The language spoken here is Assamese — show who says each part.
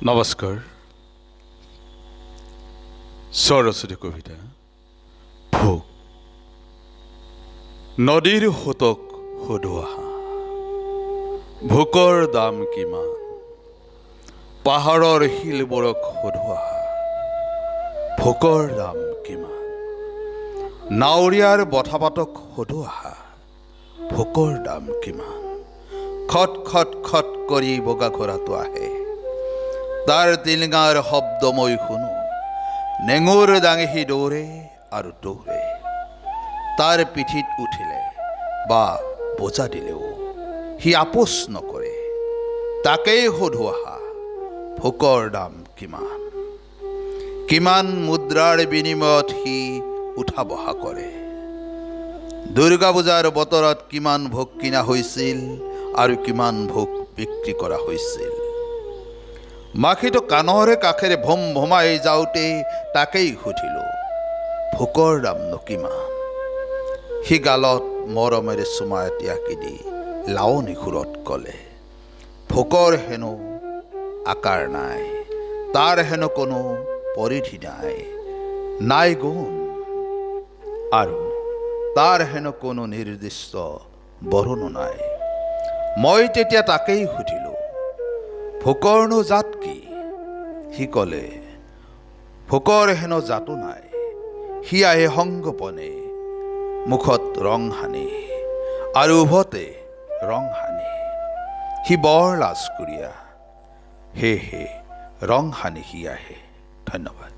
Speaker 1: নমস্কাৰ সৰস্বতী কবিতা ভোক নদীৰ সোঁতক সোধোৱা ভোকৰ দাম কিমান পাহাৰৰ শিলবোৰক সোধোৱা ভোকৰ দাম কিমান নাৱৰীয়াৰ বঠাপাতক সোধোৱা ভোকৰ দাম কিমান খট খট খট কৰি বগা ঘোঁৰাটো আহে তাৰ টিলিঙাৰ শব্দ মই শুনো নেঙুৰ দাঙি সি দৌৰে আৰু দৌৰে তাৰ পিঠিত উঠিলে বা বোজা দিলেও সি আপোচ নকৰে তাকেই সোধোৱা ভোকৰ দাম কিমান কিমান মুদ্ৰাৰ বিনিময়ত সি উঠা বহা কৰে দুৰ্গা পূজাৰ বতৰত কিমান ভোগ কিনা হৈছিল আৰু কিমান ভোগ বিক্ৰী কৰা হৈছিল মাখিটো কাণৰে কাষেৰে ভম ভমাই যাওঁতে তাকেই সুধিলোঁ ভোকৰ দামনো কিমান সি গালত মৰমেৰে চুমা এটিয়াকি দি লাৱনী সুৰত ক'লে ভোকৰ হেনো আকাৰ নাই তাৰ হেনো কোনো পৰিধি নাই নাই গুণ আৰু তাৰ হেনো কোনো নিৰ্দিষ্ট বৰণো নাই মই তেতিয়া তাকেই সুধিলোঁ ভোকৰনো জাত কি সি ক'লে ভোকৰ হেনো জাতো নাই সি আহে সংগোপনে মুখত ৰং সানি আৰু উভতে ৰং সানি সি বৰ লাজকুৰীয়া সেয়েহে ৰং সানি সি আহে ধন্যবাদ।